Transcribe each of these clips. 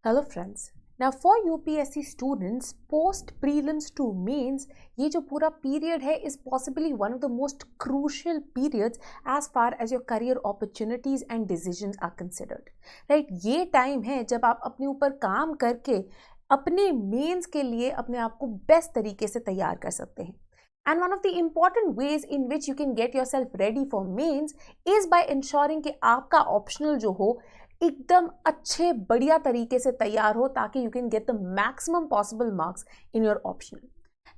Hello friends, now for UPSC students post prelims to mains ये जो पूरा period है is possibly one of the most crucial periods as far as your career opportunities and decisions are considered. Right, ये time है जब आप अपने ऊपर काम करके अपने मेंस के लिए अपने आप को बेस्ट तरीके से तैयार कर सकते हैं। And one of the important ways in which you can get yourself ready for mains is by ensuring कि आपका optional जो हो एकदम अच्छे बढ़िया तरीके से तैयार हो ताकि you can get the maximum possible marks in your optional.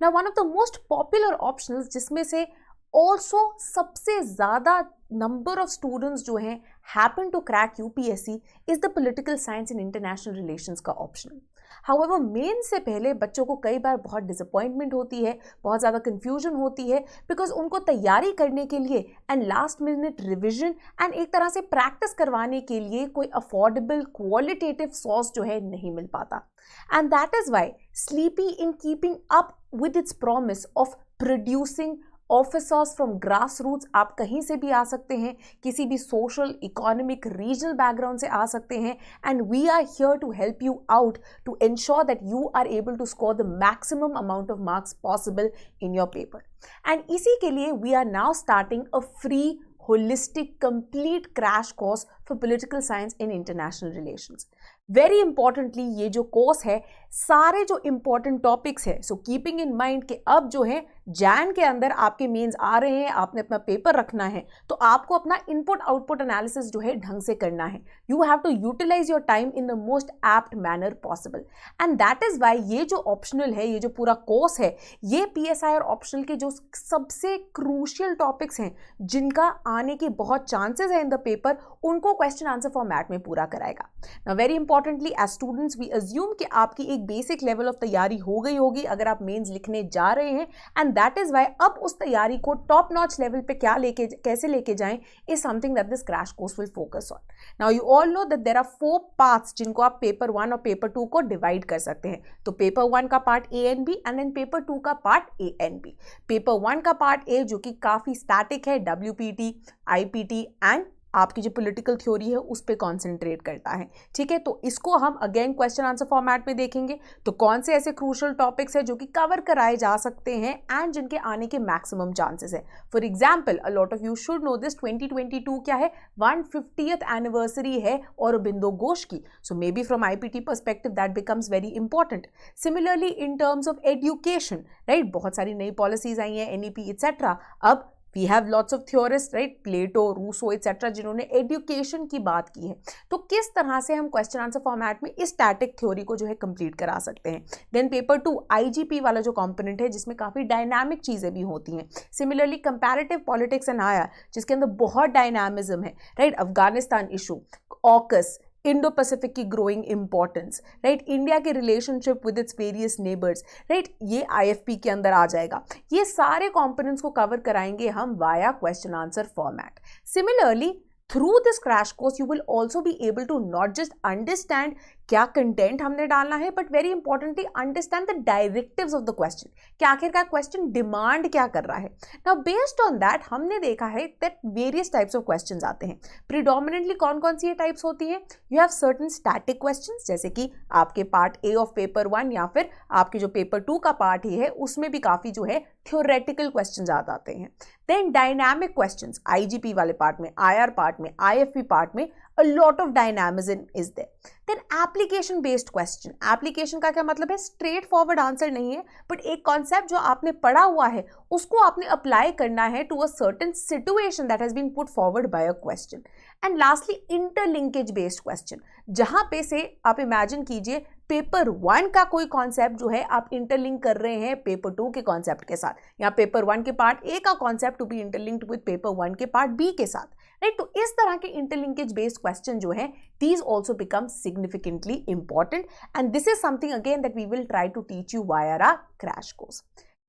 Now one of the most popular optionals जिसमें से also सबसे ज़्यादा number of students जो हैं happen to crack UPSC is the political science and international relations का optional. However, main से पहले बच्चों को कई बार बहुत डिसअपॉइंटमेंट होती है, बहुत ज़्यादा कन्फ्यूजन होती है बिकॉज उनको तैयारी करने के लिए and last minute revision and एक तरह से प्रैक्टिस करवाने के लिए कोई अफोर्डेबल क्वालिटेटिव सोर्स जो है नहीं मिल पाता। And that is why sleepy in keeping up with its promise of producing officers from grass roots, आप कहीं से भी आ सकते हैं, किसी भी सोशल इकोनॉमिक रीजनल बैकग्राउंड से आ सकते हैं and we are here to help you out to ensure that you are able to score the maximum amount of marks possible in your paper. And इसी के लिए we are now starting a free holistic complete crash course for political science in international relations. Very importantly ये जो course है सारे जो important topics है, so keeping in mind कि अब जो है जैन के अंदर आपके मेंस आ रहे हैं, आपने अपना पेपर रखना है तो आपको अपना इनपुट आउटपुट एनालिसिस जो है ढंग से करना है। You have to utilize your time in the most apt manner possible and that is why ये जो ऑप्शनल है, ये जो पूरा कोर्स है, ये पीएसआई और ऑप्शनल के जो सबसे क्रूशियल टॉपिक्स हैं जिनका आने के बहुत चांसेस है इन द पेपर, उनको क्वेश्चन आंसर फॉर्मेट में पूरा कराएगा। Now very importantly as students we assume कि आपकी एक बेसिक लेवल ऑफ तैयारी हो गई होगी अगर आप मेंस लिखने जा रहे हैं एंड दैट इज वाई अब उस तैयारी को टॉप नॉच लेवल पे कैसे लेके जाएं is something that this crash course will focus on. Now you all know that there are 4 parts जिनको आप पेपर 1 और पेपर 2 को डिवाइड कर सकते हैं। तो पेपर 1 का part A and B and then paper 2 का part A and B. Paper 1 का पार्ट ए जो कि काफी स्टैटिक है, WPT, IPT एंड आपकी जो पॉलिटिकल थ्योरी है उस पर कॉन्सेंट्रेट करता है। ठीक है, तो इसको हम अगेन क्वेश्चन आंसर फॉर्मेट में देखेंगे। तो कौन से ऐसे क्रूशियल टॉपिक्स हैं जो कि कवर कराए जा सकते हैं एंड जिनके आने के मैक्सिमम चांसेस है। For example, a lot of you should know this, 2022 क्या है, 150th एनिवर्सरी है औरोबिंदो घोष की। So maybe from IPT perspective that becomes very important. Similarly in terms of education, right, बहुत सारी नई पॉलिसीज आई हैं, NEP एक्सेट्रा। अब We have lots of theorists, right? Plato, Rousseau, etc. जिन्होंने एजुकेशन की बात की है। तो किस तरह से हम क्वेश्चन आंसर फॉर्मेट में इस स्टैटिक थ्योरी को जो है कंप्लीट करा सकते हैं। देन पेपर 2 IGP वाला जो कंपोनेंट है जिसमें काफ़ी डायनामिक चीज़ें भी होती हैं। सिमिलरली कंपैरेटिव पॉलिटिक्स एंड आया जिसके अंदर बहुत डायनामिज्म है, right? Afghanistan issue, AUKUS, Indo Pacific की ग्रोइंग इंपॉर्टेंस, राइट, इंडिया के relationship with its various neighbours, right, ये IFP के अंदर आ जाएगा। ये सारे कंपोनेंट्स को कवर कराएंगे हम via question answer format. Similarly through this crash course you will also be able to not just understand क्या कंटेंट हमने डालना है but very importantly understand the directives of the question, कि आखिरकार क्वेश्चन डिमांड क्या कर रहा है। नाउ बेस्ड ऑन दैट हमने देखा है that various types of questions आते हैं। प्रीडोमिनेंटली कौन कौन सी ये टाइप्स होती हैं? You have certain static questions जैसे कि आपके पार्ट ए ऑफ पेपर 1 या फिर आपके जो पेपर 2 का पार्ट ही है उसमें भी काफ़ी जो है थ्योरेटिकल क्वेश्चंस आ जाते हैं। देन डायनामिक क्वेश्चंस IGP वाले पार्ट में, IR पार्ट में, IFP पार्ट में a lot of dynamism is there. Then application based question. Application का क्या मतलब है? स्ट्रेट फॉरवर्ड आंसर नहीं है बट एक कॉन्सेप्ट जो आपने पढ़ा हुआ है उसको आपने अप्लाई करना है to a certain situation that has been put forward by a question. And lastly interlinkage based question, जहां पे से आप इमेजिन कीजिए पेपर 1 का कोई कॉन्सेप्ट जो है आप इंटरलिंक कर रहे हैं पेपर 2 के कॉन्सेप्ट के साथ, या पेपर 1 के पार्ट ए का concept to be interlinked with paper 1 के पार्ट बी के साथ, राइट? तो इस तरह के इंटरलिंकेज बेस्ड क्वेश्चन जो है these also become significantly important and this is something again that we will try to teach you via our crash course.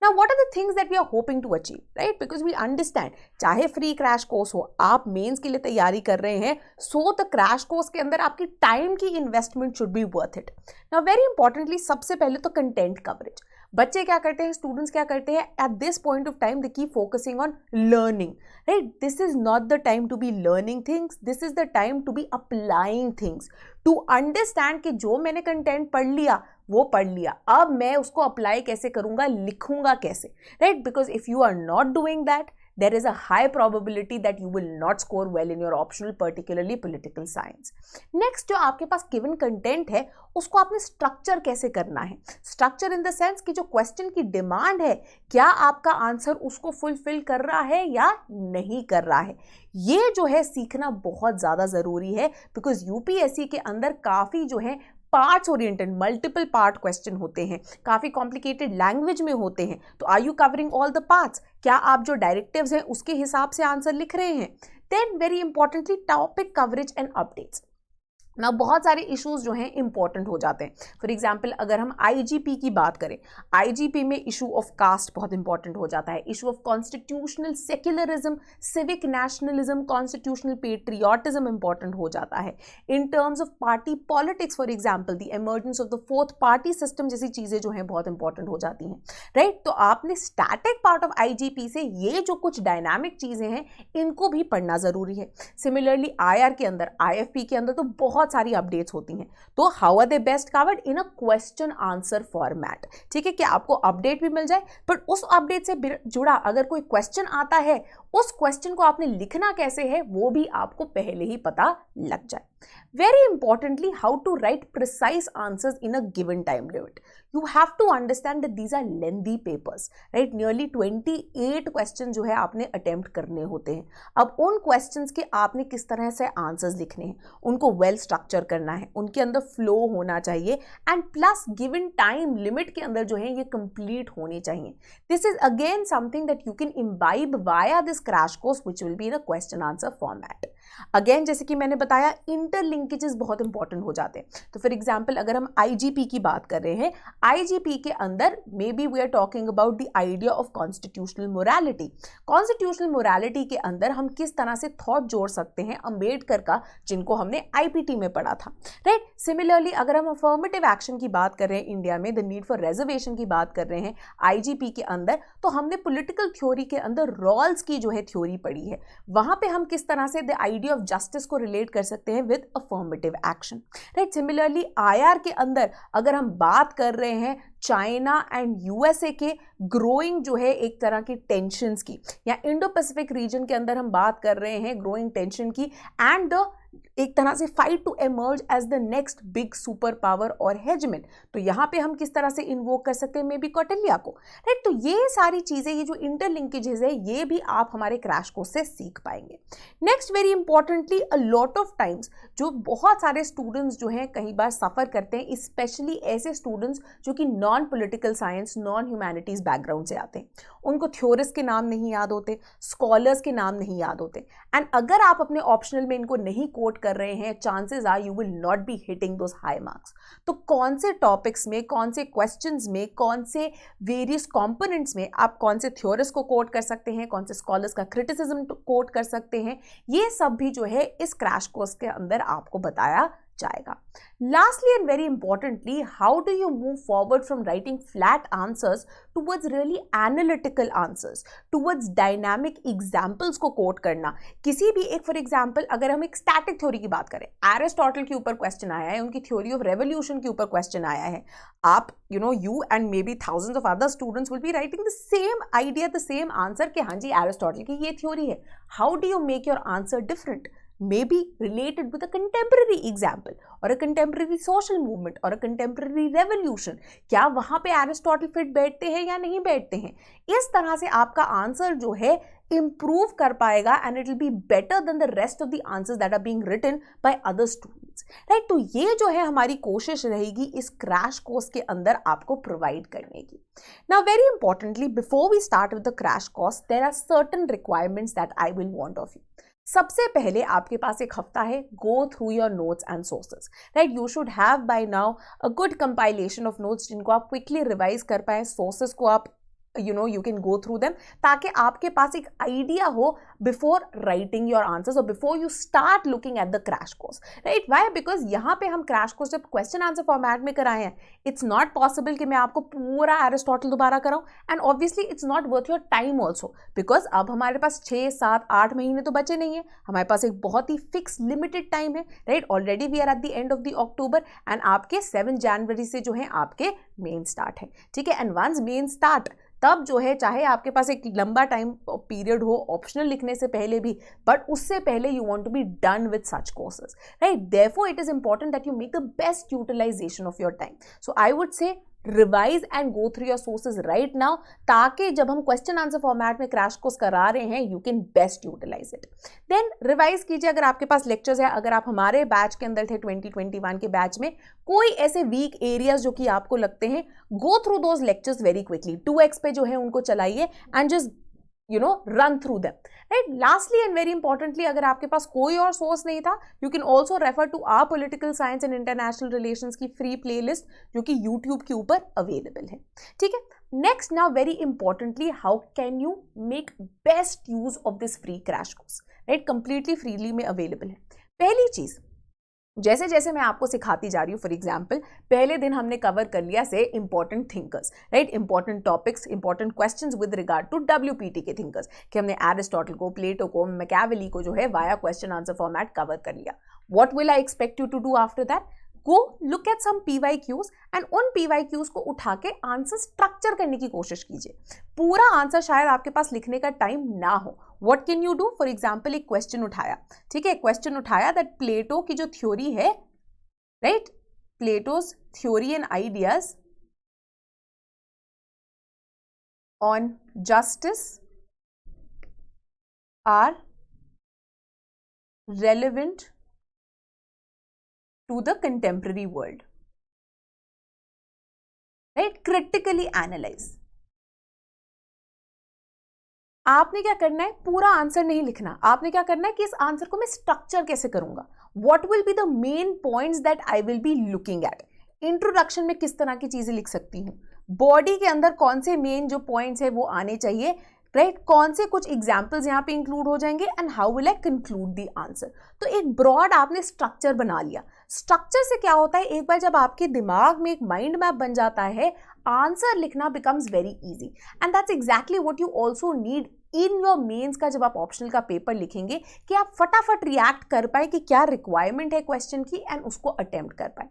Now what are the things that we are hoping to achieve, right? Because we understand चाहे free crash course हो, आप mains के लिए तैयारी कर रहे हैं, so the crash course के अंदर आपकी टाइम की investment should be worth it. Now very importantly सबसे पहले तो कंटेंट कवरेज, बच्चे क्या करते हैं, स्टूडेंट्स क्या करते हैं, at this point of time they keep focusing on learning, right. This is not the time to be learning things, this is the time to be applying things, to understand कि जो मैंने content पढ़ लिया वो पढ़ लिया, अब मैं उसको अप्लाई कैसे करूंगा, लिखूंगा कैसे, right. Because if you are not doing that, there is a high probability that you will not score well in your optional, particularly political science. Next, जो आपके पास given content है उसको आपने structure कैसे करना है. Structure in the sense कि जो question की demand है, क्या आपका आंसर उसको fulfill कर रहा है या नहीं कर रहा है, ये जो है सीखना बहुत ज़्यादा ज़रूरी है. बिकॉज यूपीएससी के अंदर काफ़ी जो है parts oriented multiple part question होते हैं, काफ़ी कॉम्प्लिकेटेड लैंग्वेज में होते हैं. तो are you covering all the parts, क्या आप जो डायरेक्टिव्स हैं उसके हिसाब से आंसर लिख रहे हैं. Then very importantly topic coverage and updates. ना बहुत सारे इश्यूज जो हैं इंपॉर्टेंट हो जाते हैं. फॉर एग्जाम्पल अगर हम आईजीपी की बात करें, आईजीपी में इशू ऑफ कास्ट बहुत इंपॉर्टेंट हो जाता है, issue of constitutional secularism, civic nationalism, constitutional patriotism important हो जाता है. इन terms of party politics for example the emergence of the fourth party system जैसी चीज़ें जो हैं बहुत इंपॉर्टेंट हो जाती हैं, राइट. तो आपने स्टैटिक पार्ट ऑफ आईजीपी से ये जो कुछ डायनामिक चीज़ें हैं इनको भी पढ़ना ज़रूरी है. सिमिलरली आईआर के अंदर, आईएफपी के अंदर तो बहुत सारी अपडेट्स होती हैं. तो how are they best covered in a question answer format. ठीक है, कि आपको अपडेट भी मिल जाए, बट उस अपडेट से जुड़ा अगर कोई क्वेश्चन आता है उस क्वेश्चन को आपने लिखना कैसे है वो भी आपको पहले ही पता लग जाए. Very importantly, how to write precise answers in a given time limit. You have to understand that these are lengthy papers, right? Nearly 28 questions जो है आपने attempt करने होते हैं. अब उन questions के आपने किस तरह से answers लिखने हैं, उनको well structure करना है, उनके अंदर flow होना चाहिए, and plus given time limit के अंदर जो है ये complete होने चाहिए. This is again something that you can imbibe via this crash course which will be in a question answer format. Again जैसे कि मैंने बताया इंटरलिंकेजेस बहुत इंपॉर्टेंट हो जाते हैं. तो फॉर एग्जांपल अगर हम आईजीपी की बात कर रहे हैं, आईजीपी के अंदर maybe we are talking about the idea of constitutional morality. Constitutional morality के अंदर हम किस तरह से थॉट जोड़ सकते हैं अंबेडकर का, जिनको हमने आईपीटी में पढ़ा था, राइट. सिमिलरली अगर हम अफर्मेटिव एक्शन की बात कर रहे हैं इंडिया में, द नीड फॉर रिजर्वेशन की बात कर रहे हैं आईजीपी के अंदर, तो हमने पॉलिटिकल थ्योरी के अंदर रॉल्स की जो है थ्योरी पढ़ी है. वहां पे हम किस तरह से द आइडिया ऑफ जस्टिस को रिलेट कर सकते हैं with affirmative action, right. Similarly IR के अंदर अगर हम बात कर रहे हैं चाइना एंड यूएसए के ग्रोइंग जो है एक तरह की टेंशंस की, या इंडो पैसिफिक रीजन के अंदर हम बात कर रहे हैं ग्रोइंग टेंशन की, एंड द एक तरह से fight to emerge as the next big super power और हेजमेंट. तो यहाँ पे हम किस तरह से इन्वोक कर सकते हैं मे बी कौटिल्य को, राइट. तो ये सारी चीजें, ये जो इंटरलिंकेजेस है, ये भी आप हमारे क्रैश कोर्स से सीख पाएंगे. Next very importantly, a lot of times जो बहुत सारे स्टूडेंट्स जो हैं कई बार सफर करते हैं, स्पेशली ऐसे स्टूडेंट्स जो कि non political science, non humanities background से आते हैं, उनको थ्योरिस्ट के नाम नहीं याद होते, स्कॉलर्स के नाम नहीं याद होते, एंड अगर आप अपने ऑप्शनल में इनको नहीं कोट कर रहे हैं, chances are you will not be hitting those high marks. तो कौन से टॉपिक्स में, कौन से क्वेश्चंस में, कौन से वेरियस कंपोनेंट्स में आप कौन से थ्योरिस्ट को कोट कर सकते हैं, कौन से स्कॉलर्स का क्रिटिसिज्म कोट कर सकते हैं, ये सब भी जो है इस क्रैश कोर्स के अंदर आपको बताया जाएगा. Lastly and very importantly, how do you move forward from writing flat answers towards really analytical answers, towards dynamic examples को कोट करना. किसी भी एक, फॉर एग्जाम्पल अगर हम एक स्टैटिक थ्योरी की बात करें, एरिस्टोटल के ऊपर क्वेश्चन आया है, उनकी थ्योरी ऑफ रेवोल्यूशन के ऊपर क्वेश्चन आया है, आप you and maybe thousands of other students will be writing the same idea, the same answer कि हाँ जी एरिस्टोटल की ये थ्योरी है. How do you make your answer different? May be related with a contemporary example or a contemporary social movement or a contemporary revolution. क्या वहां पे Aristotle fit बैठते हैं या नहीं बैठते हैं? इस तरह से आपका आंसर जो है improve कर पाएगा and it will be better than the rest of the answers that are being written by other students, right? तो ये जो है हमारी कोशिश रहेगी इस क्रैश कोर्स के अंदर आपको प्रोवाइड करने की. Now very importantly, before we start with the crash course, there are certain requirements that I will want of you. सबसे पहले आपके पास एक हफ्ता है, go through your notes and sources, right. You should have by now a good compilation of notes जिनको आप quickly revise कर पाए, सोर्सेज को आप you can go through them, ताकि आपके पास एक आइडिया हो before writing your answers or before you start looking at the crash course, right? Why? Because यहाँ पे हम crash course जब question answer format में कराए हैं, it's not possible कि मैं आपको पूरा Aristotle दोबारा कराऊं, and obviously it's not worth your time also, because अब हमारे पास 6, 7, 8 महीने तो बचे नहीं है, हमारे पास एक बहुत ही फिक्स लिमिटेड टाइम है, right? Already we are at the end of the October and आपके 7 जनवरी से जो है आपके मेन स्टार्ट है, ठीक है? एंड वंस मेन स्टार्ट, तब जो है चाहे आपके पास एक लंबा टाइम पीरियड हो ऑप्शनल लिखने से पहले भी, बट उससे पहले you want to be done with such courses, right? Therefore it is important that you make the best utilisation of your time. So I would say revise and go through your sources right now, ताकि जब हम question answer format में crash course करा रहे हैं you can best utilize it. Then revise कीजिए अगर आपके पास लेक्चर्स है. अगर आप हमारे बैच के अंदर थे 2021 के बैच में, कोई ऐसे वीक एरियाज जो कि आपको लगते हैं, go through those lectures very quickly. 2x पे जो है उनको चलाइए and just run through them, right? Lastly and very importantly, अगर आपके पास कोई और सोर्स नहीं था, you can also refer to our political science and international relations की free playlist जो कि YouTube के ऊपर available है, ठीक है? Next, now very importantly, how can you make best use of this free crash course, right? Completely freely में available है. पहली चीज, जैसे जैसे मैं आपको सिखाती जा रही हूँ, फॉर एग्जाम्पल पहले दिन हमने कवर कर लिया से important thinkers, right? Important topics, important questions with regard to WPT के थिंकर्स, कि हमने एरिस्टोटल को, प्लेटो को, मैकियावेली को जो है via question answer format cover कर लिया. What will I expect you to do after that? Go look at some PYQs and उन PYQs को उठा के आंसर स्ट्रक्चर करने की कोशिश कीजिए. पूरा आंसर शायद आपके पास लिखने का टाइम ना हो. What can you do? For example एक क्वेश्चन उठाया, ठीक है? क्वेश्चन उठाया दैट प्लेटो की जो थ्योरी है, right? Plato's theory and ideas on justice are relevant to the contemporary world, right? Critically analyze. आपने क्या करना है? पूरा आंसर नहीं लिखना. आपने क्या करना है कि इस आंसर को मैं स्ट्रक्चर कैसे करूंगा. What will be the main points that I will be looking at? Introduction में किस तरह की चीजें लिख सकती हूँ, बॉडी के अंदर कौन से मेन जो पॉइंट्स है वो आने चाहिए, राइट? कौन से कुछ एग्जाम्पल्स यहाँ पे इंक्लूड हो जाएंगे, and how will I conclude the answer. तो एक ब्रॉड आपने स्ट्रक्चर बना लिया. स्ट्रक्चर से क्या होता है, एक बार जब आपके दिमाग में एक माइंड मैप बन जाता है, आंसर लिखना becomes very easy. And that's exactly what you also need in your mains का, जब आप ऑप्शनल का पेपर लिखेंगे, कि आप फटाफट रिएक्ट कर पाए कि क्या रिक्वायरमेंट है क्वेश्चन की, एंड उसको अटेम्प्ट कर पाए.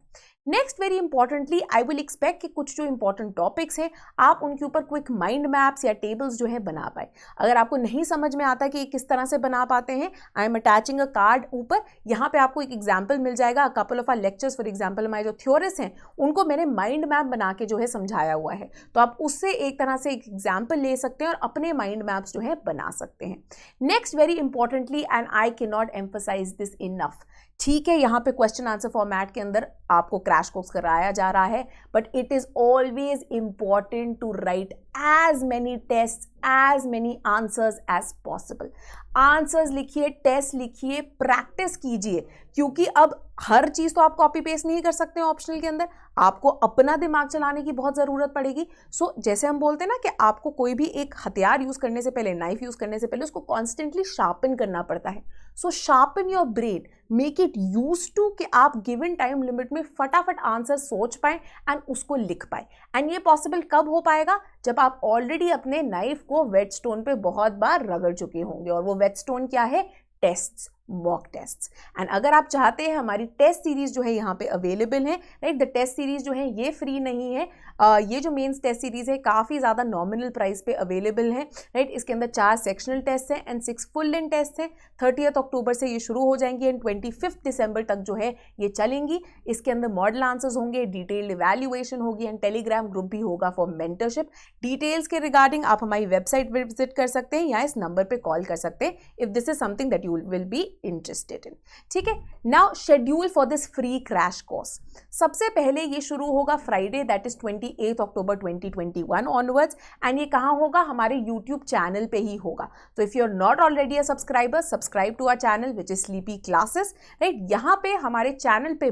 Next, very importantly, I will expect कि कुछ जो इंपॉर्टेंट टॉपिक्स हैं आप उनके ऊपर क्विक माइंड मैप्स या टेबल्स जो है बना पाए. अगर आपको नहीं समझ में आता कि किस तरह से बना पाते हैं, I am attaching a card ऊपर, यहाँ पे आपको एक एग्जाम्पल मिल जाएगा. Couple of our lectures, for example हमारे जो थ्योरिस्ट हैं उनको मैंने माइंड मैप बना के जो है समझाया हुआ है, तो आप उससे एक तरह से एक एग्जाम्पल ले सकते हैं और अपने माइंड मैप्स जो है बना सकते हैं. Next, very importantly, and I can not emphasize this enough, ठीक है? यहाँ पे क्वेश्चन आंसर फॉर्मेट के अंदर आपको क्रैश कोर्स कराया जा रहा है, but it is always important to write as many test, as many answers as possible. Answers लिखिए, टेस्ट लिखिए, प्रैक्टिस कीजिए, क्योंकि अब हर चीज तो आप कॉपी पेस्ट नहीं कर सकते हैं ऑप्शनल के अंदर, आपको अपना दिमाग चलाने की बहुत जरूरत पड़ेगी. सो जैसे हम बोलते हैं ना कि आपको कोई भी एक हथियार यूज करने से पहले, नाइफ यूज करने से पहले उसको कॉन्स्टेंटली शार्पन करना पड़ता है. So sharpen your brain, make it used to कि आप गिवन टाइम लिमिट में फटाफट आंसर सोच पाए एंड उसको लिख पाए. एंड ये पॉसिबल कब हो पाएगा? जब आप ऑलरेडी अपने नाइफ को वेटस्टोन पे बहुत बार रगड़ चुके होंगे, और वो वेटस्टोन क्या है? Tests, mock tests. एंड अगर आप चाहते हैं, हमारी टेस्ट सीरीज जो है यहाँ पे अवेलेबल है, राइट? द टेस्ट सीरीज जो है ये फ्री नहीं है, ये जो मेंस टेस्ट सीरीज है काफ़ी ज़्यादा नॉमिनल प्राइस पे अवेलेबल है, राइट? इसके अंदर 4 सेक्शनल टेस्ट हैं एंड 6 फुल लेंथ टेस्ट हैं. 30 अक्टूबर से ये शुरू हो जाएंगी एंड 25 दिसंबर तक जो है ये चलेंगी. इसके अंदर मॉडल आंसर्स होंगे, डिटेल्ड इवैल्यूएशन होगी एंड टेलीग्राम ग्रुप भी होगा फॉर मेंटरशिप. डिटेल्स के रिगार्डिंग आप हमारी वेबसाइट विजिट कर सकते हैं या इस नंबर पर कॉल कर सकते हैं if this is something that you will be interested in. ठीक है? Now schedule for this free crash course. सबसे पहले ये शुरू होगा Friday, that is 28 October 2021 onwards, and ये कहाँ होगा? हमारे यूट्यूब चैनल पे ही होगा. तो if you are not already a subscriber, subscribe to our channel which is Sleepy Classes, right? यहाँ पे हमारे चैनल पे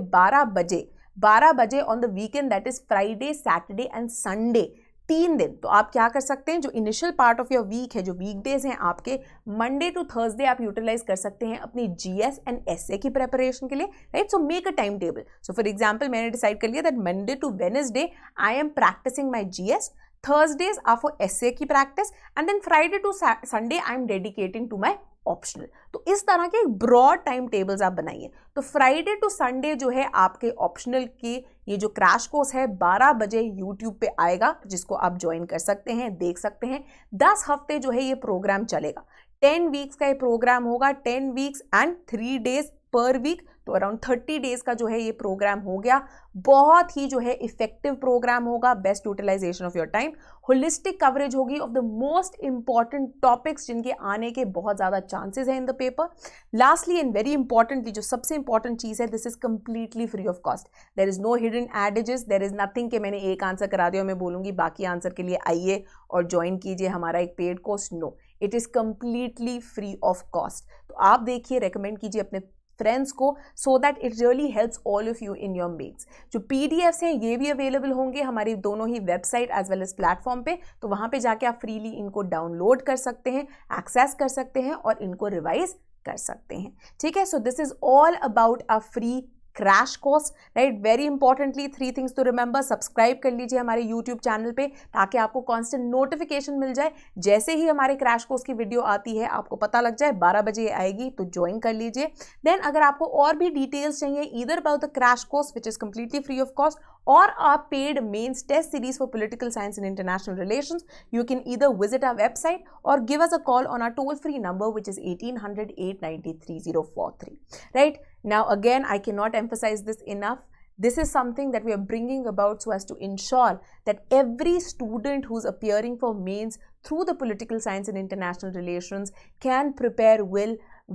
12 बजे on the weekend, that is Friday, Saturday and Sunday, 3 दिन। तो आप क्या कर सकते हैं, जो initial part of your week है, जो वीकडेज हैं आपके, मंडे टू थर्सडे आप यूटिलाइज कर सकते हैं अपनी जीएस एंड एसए की प्रिपरेशन के लिए, right. So make a time table. So for example मैंने डिसाइड कर लिया that Monday to Wednesday I am practicing my GS, Thursdays are for essay की practice, and then Friday to Sunday I am dedicating to my optional. तो इस तरह के broad time tables आप बनाइए। तो फ्राइडे टू संडे जो है आपके ऑप्शनल की ये जो क्रैश कोर्स है 12 बजे यूट्यूब पे आएगा, जिसको आप ज्वाइन कर सकते हैं, देख सकते हैं। 10 हफ्ते जो है ये प्रोग्राम चलेगा। 10 वीक्स का ये प्रोग्राम होगा, 10 weeks and 3 days per week, तो अराउंड 30 डेज का जो है ये प्रोग्राम हो गया। बहुत ही जो है इफेक्टिव प्रोग्राम होगा, best utilisation of your time, holistic coverage होगी of the most important topics जिनके आने के बहुत ज़्यादा चांसेस हैं in the paper. Lastly and very importantly, जो सबसे इंपॉर्टेंट चीज़ है, this is completely free of cost. There is no hidden agendas, there is nothing कि मैंने एक आंसर करा दिया और मैं बोलूँगी बाकी आंसर के लिए आइए और ज्वाइन कीजिए हमारा एक paid course. No, it is completely free of cost. तो आप देखिए, रेकमेंड कीजिए अपने फ्रेंड्स को, so that it really helps all of you in your mains. जो पीडीएफ्स हैं ये भी अवेलेबल होंगे हमारी दोनों ही website as well as platform पे, तो वहाँ पे जाके आप फ्रीली इनको डाउनलोड कर सकते हैं, एक्सेस कर सकते हैं और इनको रिवाइज कर सकते हैं, ठीक है। So this is all about a free crash course, right. Very importantly 3 things to remember, subscribe कर लीजिए हमारे यूट्यूब चैनल पे ताकि आपको कांस्टेंट नोटिफिकेशन मिल जाए। जैसे ही हमारे क्रैश कोर्स की वीडियो आती है आपको पता लग जाए, 12 बजे आएगी, तो ज्वाइन कर लीजिए। देन अगर आपको और भी डिटेल्स चाहिए either about the crash course which is completely free of cost or our paid mains test series for political science and international relations, you can either visit our website or give us a call on our toll-free number, which is 1800-893-043. Right? Now, again, I cannot emphasize this enough. This is something that we are bringing about so as to ensure that every student who's appearing for mains through the political science and international relations can prepare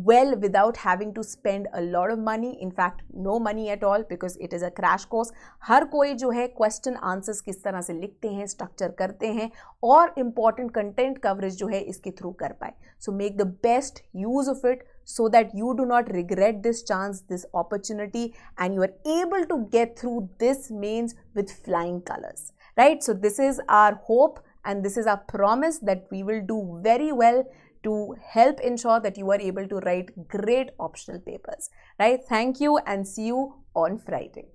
well without having to spend a lot of money, in fact no money at all, because it is a crash course. हर कोई जो है question answers किस तरह से लिखते हैं, structure करते हैं और इंपॉर्टेंट कंटेंट कवरेज जो है इसके थ्रू कर पाए। So make the best use of it so that you do not regret this chance, this opportunity, and you are able to get through this mains with flying colors, right? So this is our hope and this is our promise that we will do very well to help ensure that you are able to write great optional papers, right? Thank you and see you on Friday.